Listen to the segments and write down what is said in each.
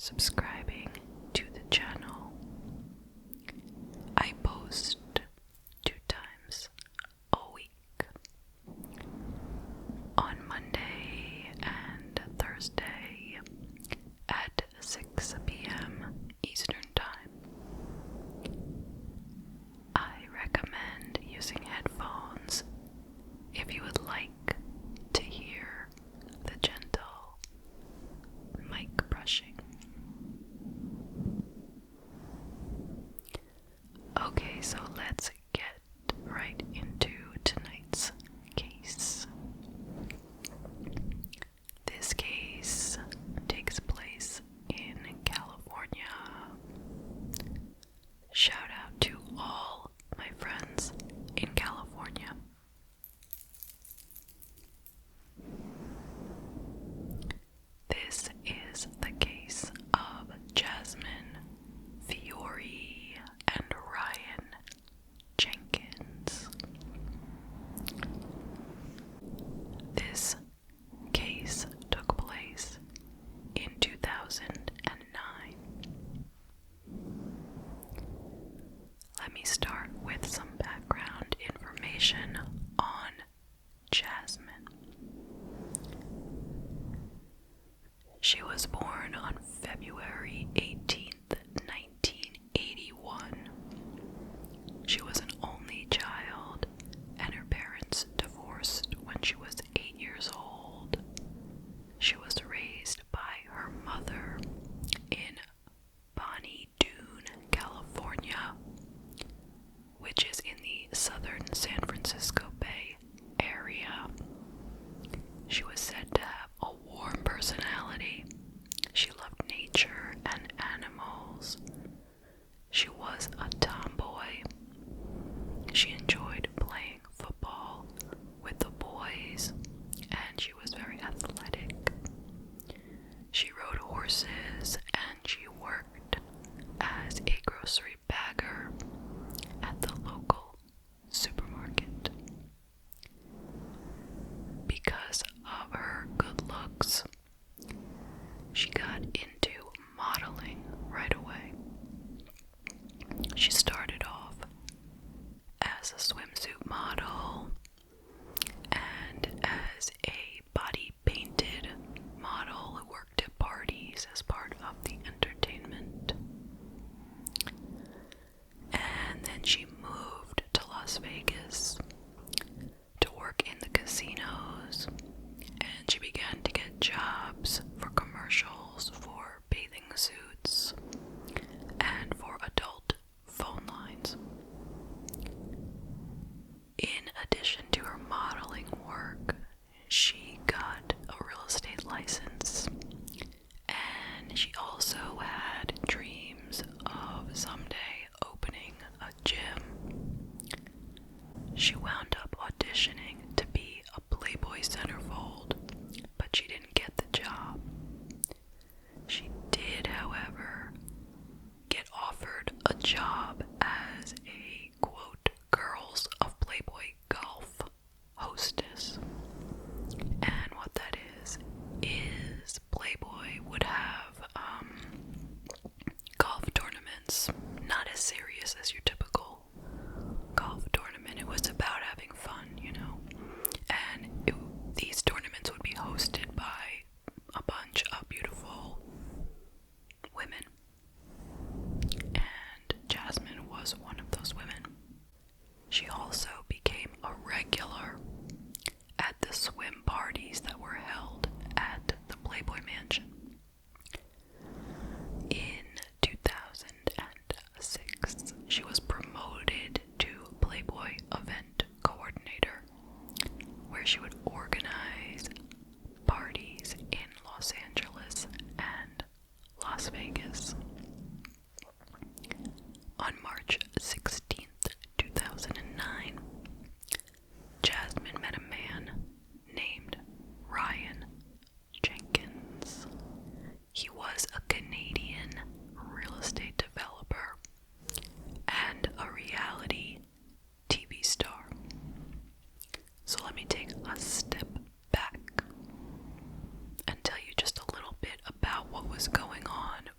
subscribing to the channel. I post 2 times a week, on Monday and Thursday at 6 p.m. Eastern Time. I recommend using headphones if you would like to hear the gentle mic brushing. Okay, so let's get right into tonight's case. This case takes place in California. Shout out to all my friends in California. This is the case of Jasmine, Fiore, and Ryan Jenkins. This case took place in 2009. Let me start with some background information on Jasmine. She was born on February 18th, 1981. She was an only child, and her parents divorced when she was 8 years old. She was raised by her mother in Bonnie Doon, California, which is in the southern San Francisco Bay area. She was said to have a warm personality. She loved nature and animals. She was a tomboy. She enjoyed playing football with the boys, and she was very athletic. She rode horses, and she worked as a grocery bagger at the local supermarket. Because of her good looks, she got into modeling right away. She started off as a swimsuit model and as a body painted model who worked at parties as part of the entertainment. And then she moved to Las Vegas to work in the casinos, and she began to get jobs for commercials for bathing suits and for adult phone lines. In addition to her modeling work, she got a real estate license, and she also had dreams of someday opening a gym. She wound up auditioning to be a Playboy centerfold, but she didn't get the job. She did, however, get offered a job as a, quote, Girls of Playboy golf hostess. And what that is Playboy would have golf tournaments, not as serious as your typical golf tournament. It was about having fun, you know. And these tournaments would be hosted by a bunch of beautiful women. And Jasmine was one of those women. She also became a regular at the swim parties that were held at the Playboy Mansion. In 2006, she was promoted to Playboy event coordinator, where she would organize parties in Los Angeles and Las Vegas. On March 16th, 2009, Jasmine met a man named Ryan Jenkins. He was a Canadian real estate developer and a reality TV star. So let me take a step back and tell you just a little bit about what was going on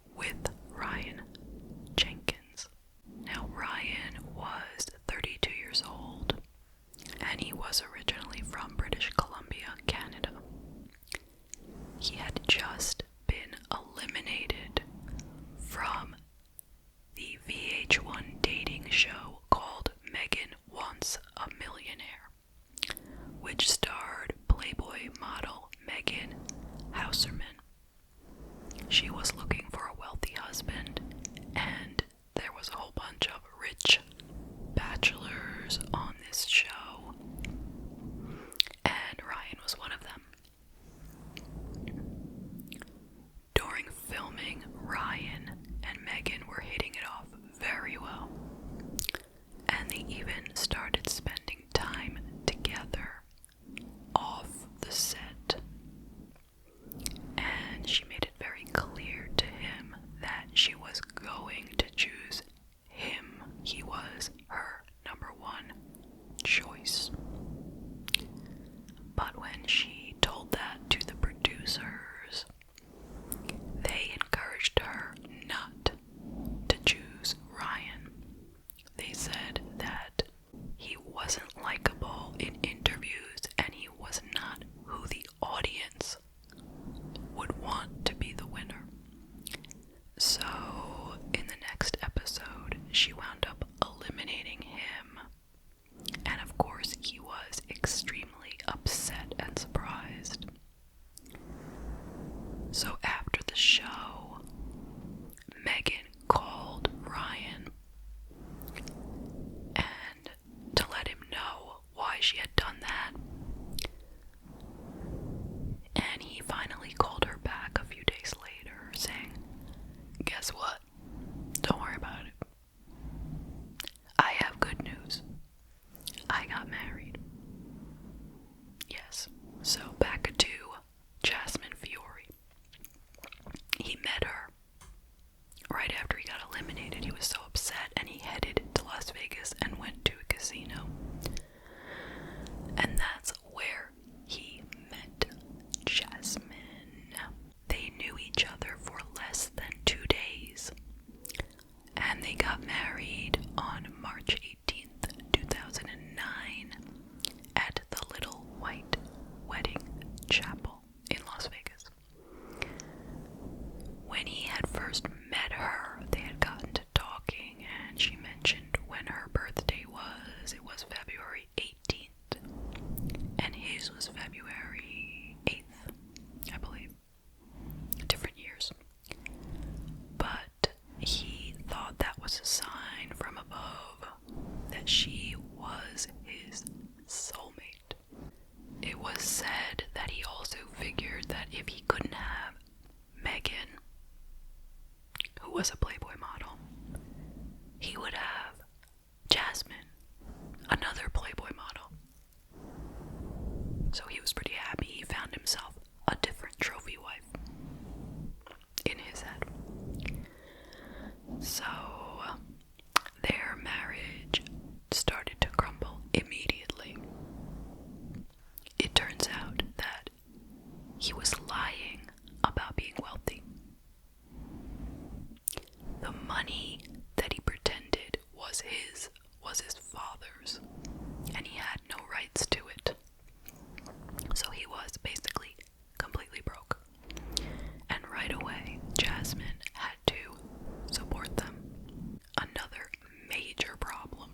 Ryan and Megan were hitting it off very well, and they even started spending time together off the set. And she made it very clear to him that she was going to choose him. He was her number one choice. But when she told that to the producers, they encouraged her not to choose Ryan. They said that he wasn't likable in interviews and he was not who the audience would want to be the winner. So, in the next episode, she wound up eliminating him. And of course, he was extremely upset and surprised. So after the show, Megan called Ryan and to let him know why she had done that. And he finally called her back a few days later saying, "Guess what? Don't worry about it. I have good news. I got married." Yes, so back to Jasmine Fiore. He met her right after he got eliminated. He was so upset and he headed to Las Vegas and went to a casino. And that's where he met Jasmine. They knew each other for less than 2 days. And they got married on March 18th, 2009 at the Little White Wedding Chapel in Las Vegas. When he had first met her, they had gotten to talking, and she mentioned when her birthday was. It was February 18th, and his was February 8th, I believe. Different years. But he thought that was a sign from above that she was his soulmate. It was said that he also figured that if he couldn't have Megan, who was a Playboy model, he would have Jasmine, another Playboy model. So he was pretty happy he found himself a different trophy wife in his head. So their marriage started to crumble immediately. It turns out that he was lying about being wealthy. The money that he pretended was his father's, and he had no rights to it. So he was basically completely broke. And right away, Jasmine had to support them. Another major problem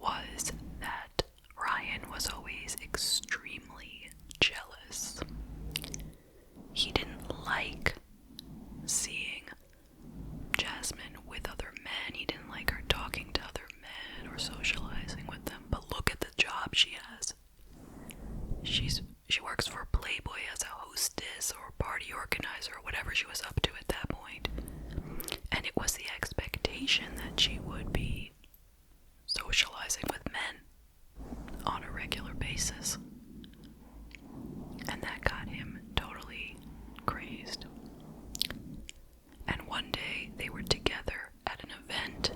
was that Ryan was always extremely jealous. He didn't like seeing Jasmine with other men. He didn't like her talking to other men or socializing with them. But look at the job she has. She works for Playboy as a hostess or party organizer or whatever she was up to at that point. And it was the expectation that she would be socializing with men on a regular basis. And that got him totally crazed. And one day they were together at an event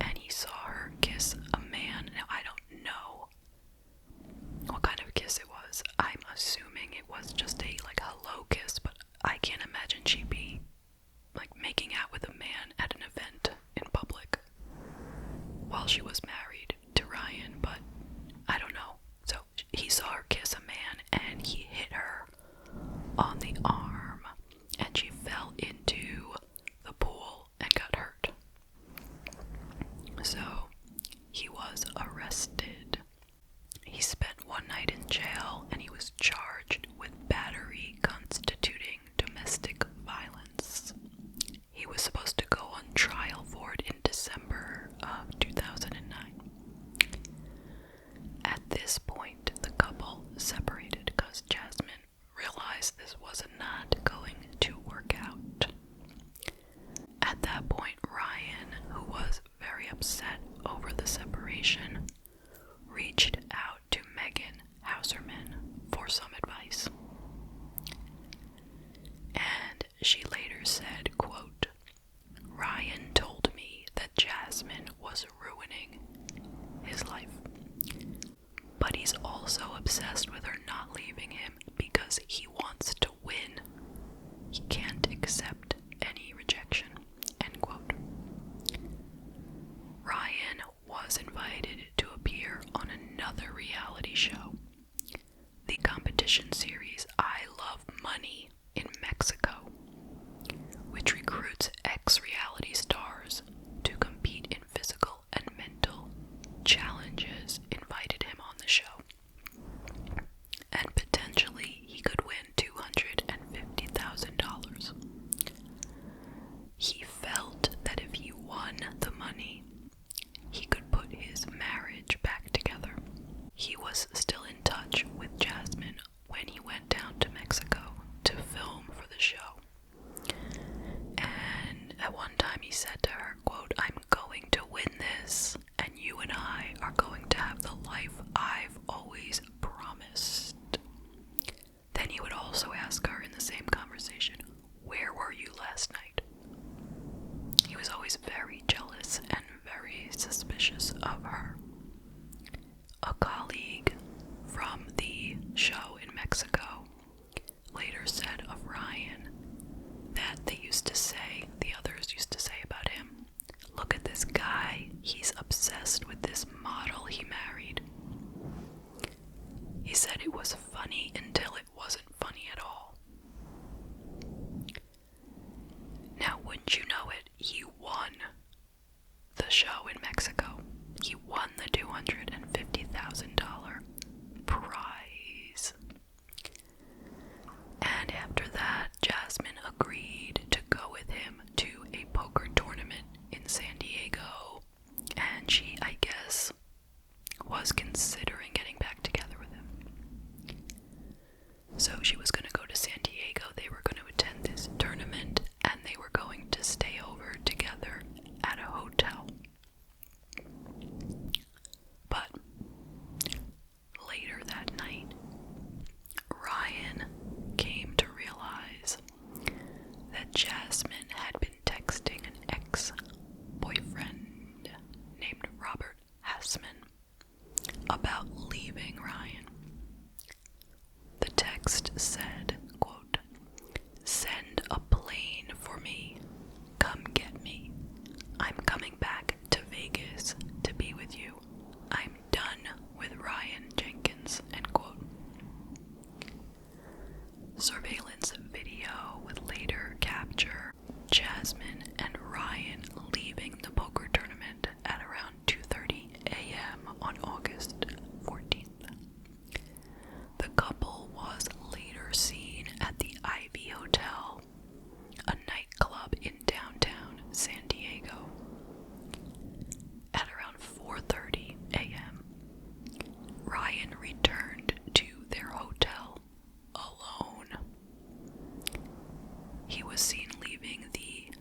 and he saw her kiss a man. Now I don't know what kind of kiss it was. I'm assuming it was just a hello kiss, but I can't imagine she'd be making out with a man at an event in public while she was married to Ryan, but I don't know. So he saw her kiss a man and he hit her on the arm and she fell into the pool and got hurt. So he was arrested. He spent one night in jail and he was charged with battery constituting domestic violence. He was supposed to go on trial for it in December of 2009. but he's also obsessed with her not leaving him because he wants to win. He can't accept any rejection." End quote. Ryan was invited to appear on another reality show, the competition series I Love Money in Mexico, which recruits ex-reality stars to compete in physical and mental challenges. Invited him on the show, and potentially he could win $250,000. He felt that if he won the money, he could put his marriage back together. He was still in touch with Jasmine when he went down to Mexico to film for the show. And at one time he said to her, quote, "I'm going to win this, and you and I are going to have the life I've always promised." Then he would also ask her in the same conversation, "Where were you last night?" He was always very jealous and very suspicious of her. A colleague from the show in Mexico later said of Ryan that the others used to say about him, "Look at this guy, he's obsessed with this model he married." He said it was funny until it wasn't funny at all. Now, wouldn't you know it, he won the show in Mexico. He won the $250,000 prize. And after that, Jasmine agreed to go with him to a poker tournament in San Diego, and she, I guess, was considering getting back together with him. So she was going to go to San Diego, they were going to attend this tournament, and they were going to stay over together at a hotel. But later that night, Ryan came to realize that Jasmine had been texting an ex-boyfriend named Robert Hassman about leaving Ryan. The text said, quote, "Send a plane for me. Come get me. I'm coming back to Vegas to be with you. I'm done with Ryan Jenkins." End quote. Surveillance video would later capture Jasmine and Ryan leaving the poker tournament at around 2:30 a.m. on August 14th. The couple was later seen at the Ivy Hotel, a nightclub in downtown San Diego. At around 4:30 a.m., Ryan returned to their hotel alone. He was seen leaving the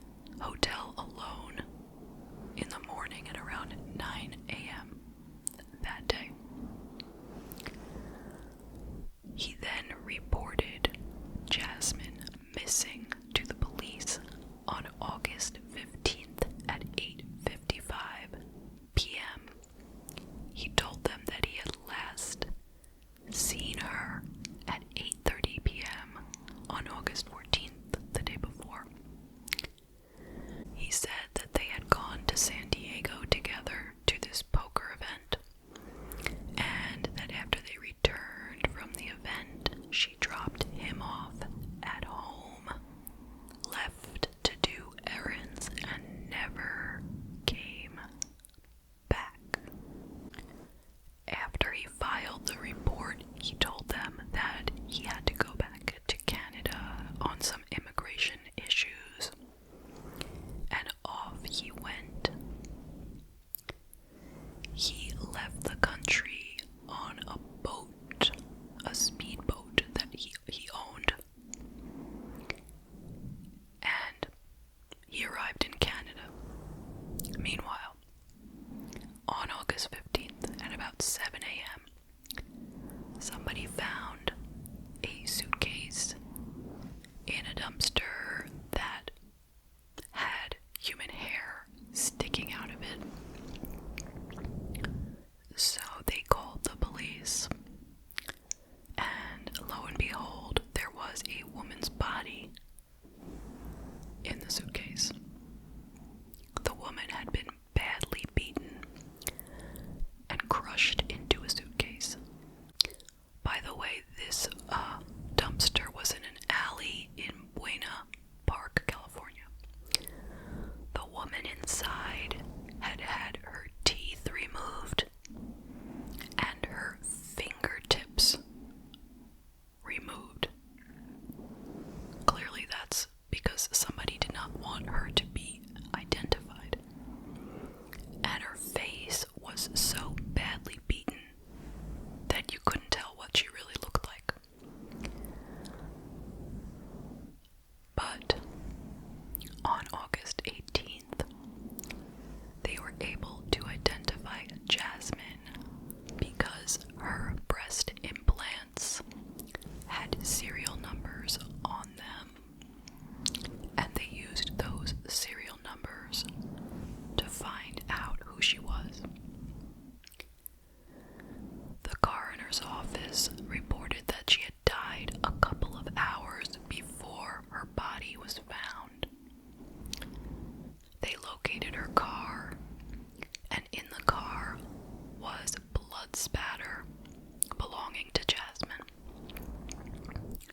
They located her car, and in the car was blood spatter belonging to Jasmine.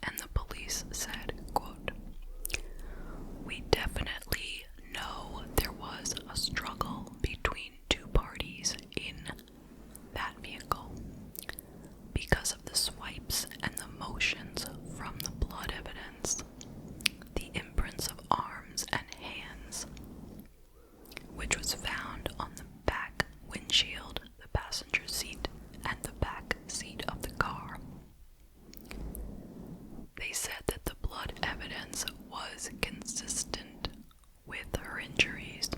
And the police said, quote, "We definitely know there was a struggle between two parties in that vehicle because of the swipes and the motions from the blood evidence, the imprints of arms and hands, which was found on the back windshield, the passenger seat, and the back seat of the car." They said that the blood evidence was consistent with her injuries,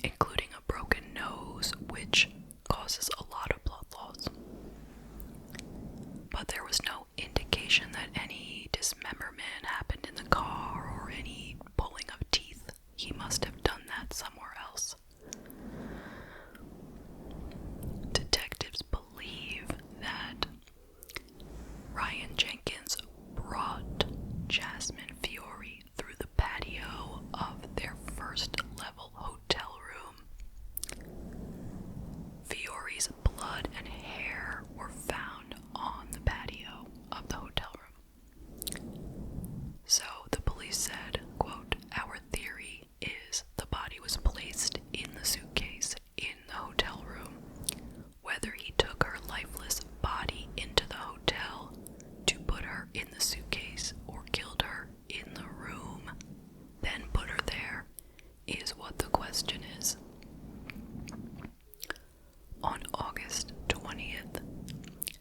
including a broken nose, which causes a lot of blood loss. But there was no indication that any dismemberment happened in the car or any pulling of teeth. He must have done that somewhere else. Detectives believe that Ryan Jenkins brought Jasmine Fiore through the patio of their first-level hotel room. Fiore's blood and hair were found on the patio of the hotel room. So the police said, quote, "Our theory is the body was placed in the suitcase in the hotel room. Whether he took her lifeless body into the hotel to put her in the suitcase or killed her in the room, then put her there, is what the question is." On August 20th,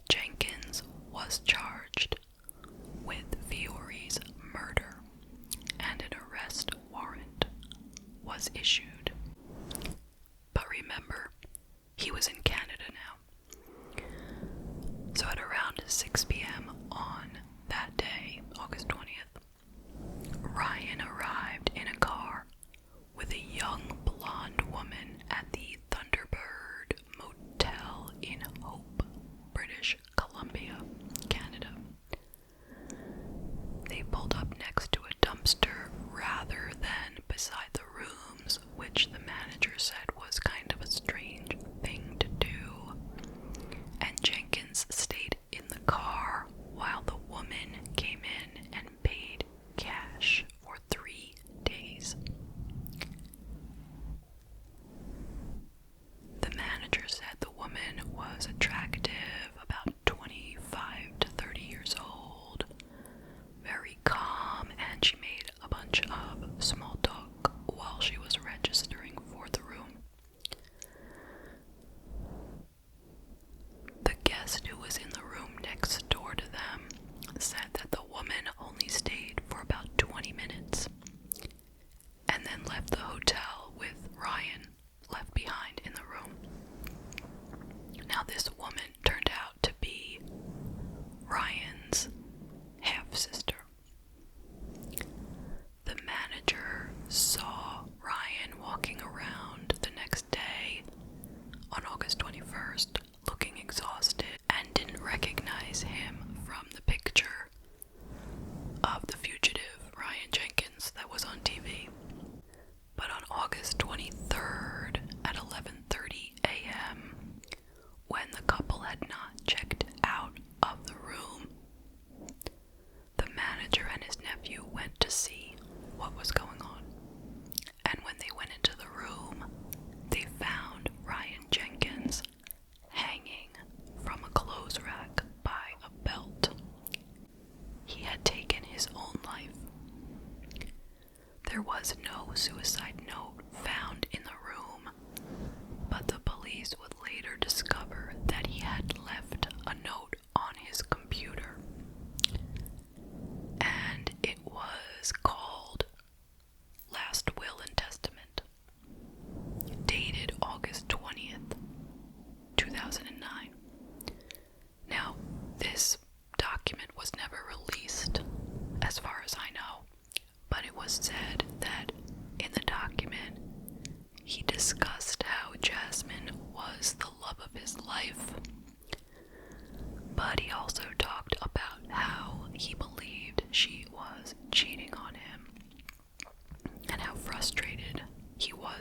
Jenkins was charged with Fiore's murder, and an arrest warrant was issued. But remember, he was in Canada now. So at around 6 p.m. on that day, August 20th, Ryan arrived in a car with a young blonde woman at the Thunderbird Motel in Hope, British Columbia, Canada. They pulled up next to a dumpster rather than beside the rooms, which the manager said was kind of a strange thing to do. And Jenkins stayed in the car while the woman came in and paid cash for 3 days. The manager said the woman was attractive, about 25 to 30 years old, very calm, and she made a bunch of small talk while she was registering for the room. The guest who was in the room next door to them said that the woman only stayed for about 20 minutes and then left the hotel with Ryan left behind in the room. Now, this woman turned out to be Ryan's half-sister. The manager saw Ryan walking around the next day on August 21st, looking exhausted, and didn't recognize him from the picture of the fugitive Ryan Jenkins that was on TV. But on August 23rd at 11:30 a.m., when the couple had not checked out of the room, the manager and his nephew went to see what was going on. And when they went into the room, they found Ryan Jenkins hanging from a clothes rack by a belt. He had taken his own life. There was no suicide note found in the room, but the police would later discover that he had left a note on his computer, and it was called Last Will and Testament, dated August 20th, 2009. Now, this document was never released, as far as I know, but it was said that in the document, he discussed how Jasmine was the love of his life, but he also talked about how he believed she was cheating on him, and how frustrated he was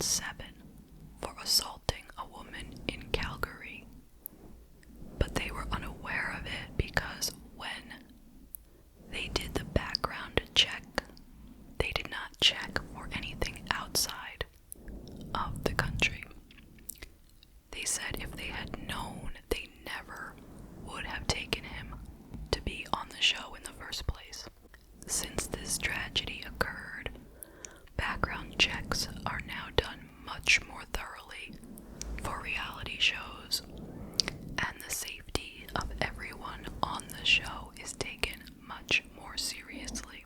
7 for assaulting a woman in Calgary. But they were unaware of it because when they did the background check, they did not check for anything outside of the country. They said if they had known, they never would have taken him to be on the show in the first place. Since this tragedy occurred, background checks are now done much more thoroughly for reality shows, and the safety of everyone on the show is taken much more seriously.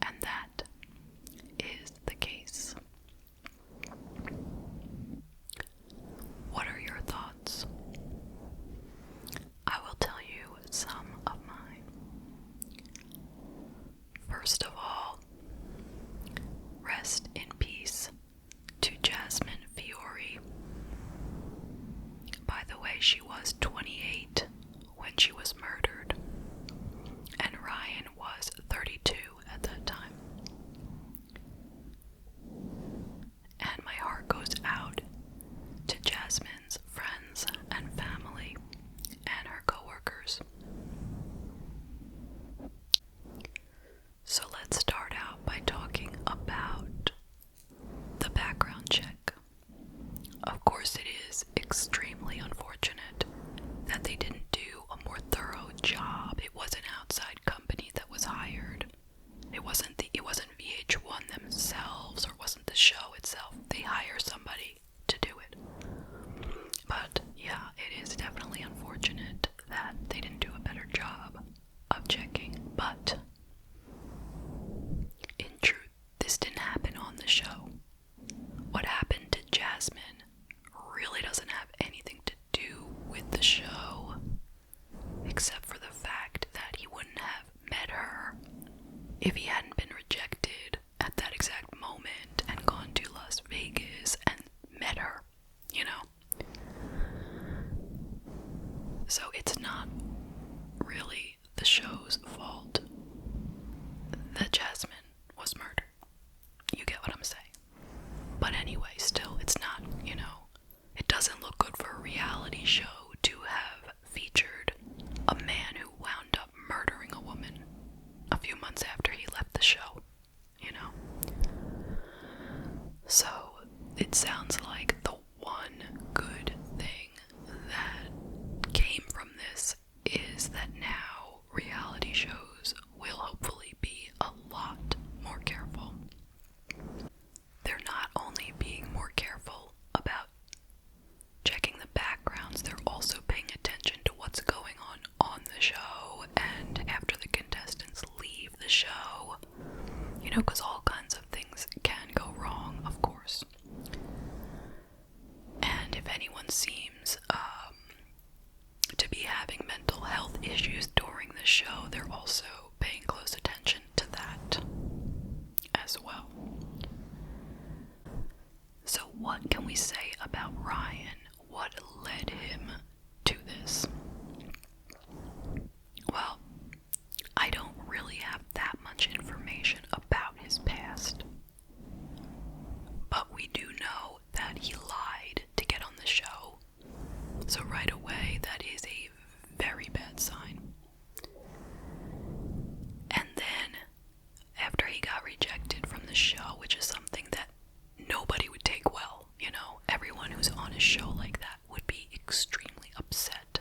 And that is the case. What are your thoughts? I will tell you some of mine. First of all, rest in peace to Jasmine Fiore. By the way, she was 28 when she was murdered, and Ryan was 32 at that time. And my heart goes out to Jasmine's friends and family and her coworkers. So let's start out by talking about the background check. Of course, it is extremely unfortunate that they didn't do a more thorough job. It was an outside company that was hired. It wasn't VH1 themselves, or wasn't the show itself. They hire somebody to do it. But yeah, it is definitely unfortunate that they didn't do a better job of checking. But in truth, this didn't happen on the show. What happened to Jasmine really doesn't have anything to do with the show, except for the fact that he wouldn't have met her if he hadn't been rejected at that exact moment and gone to Las Vegas and met her, you know? So it's not really the show's fault that Jasmine was murdered. You get what I'm saying? But anyway, still, it's not, it doesn't look good for a reality show to have featured a man who wound up murdering a woman a few months after he left the show, So, it sounds like the one good thing that came from this is that now reality shows will hopefully be a lot more careful. They're not only being more careful about checking the backgrounds, they're also paying attention to what's going on the show and after the contestants leave the show, because all kinds of things can go wrong, of course. And if anyone seems to be having mental health issues during the show, they're also paying close attention to that as well. So what can we say about Ryan? What led him to this? Well, I don't really have that much information about his past. But we do know that he lied to get on the show. So right away, that is a very bad sign. And then, after he got rejected from the show, which is something that nobody would take well, everyone who's on a show like that would be extremely upset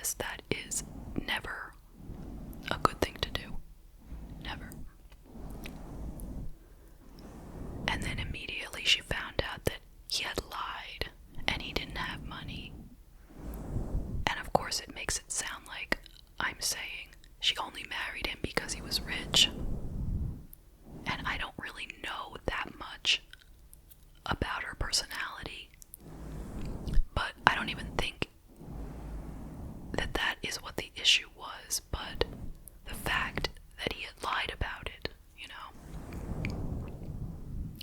this, that is never a good thing to do. Never. And then immediately she found out that he had lied and he didn't have money. And of course it makes it sound like I'm saying she only married him because he was rich. And I don't really know that much about her personality. But I don't even think that that is what the issue was. But the fact that he had lied about it, you know.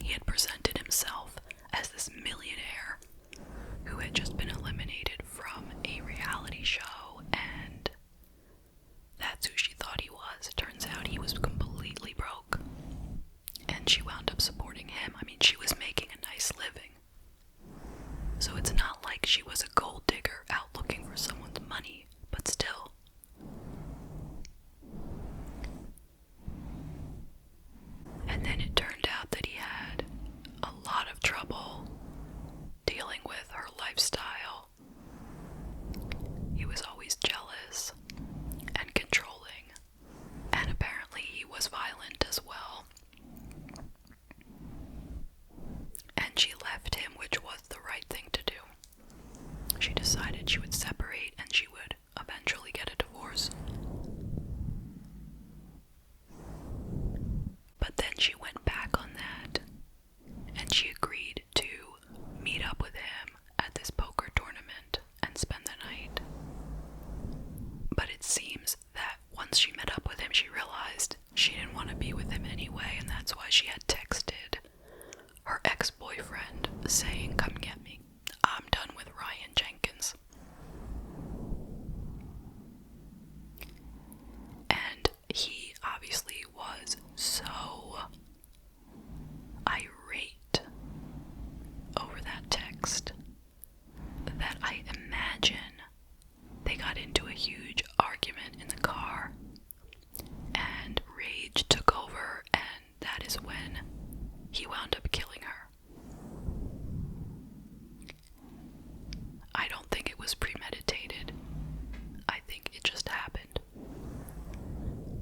He had presented himself as this millionaire who had just been eliminated from a reality show, and that's who she thought he was. Turns out he was completely broke, and she wound up supporting him. I mean, she was making a nice living. So it's not like she was a gold digger out looking for someone's money, but still. And then it turned out that he had a lot of trouble dealing with her lifestyle. He was always jealous and controlling, and apparently he was violent as well. And she left him, which was the right thing to do. She decided she would separate and she would eventually get a divorce. But then she went back on that, and she agreed to meet up with him at this poker tournament and spend the night. But it seems that once she met up with him, she realized she didn't want to be with him anyway, and that's why she had texted her ex-boyfriend saying, "Come get me. I'm done with Ryan Jenkins." And he obviously was so irate over that text that I imagine they got into a huge argument in the car, and rage took over, and that is when he wound up killing her. I don't think it was premeditated. I think it just happened.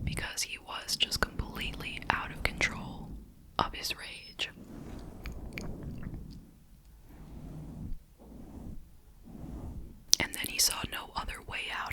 Because he was just completely out of control of his rage. And then he saw no other way out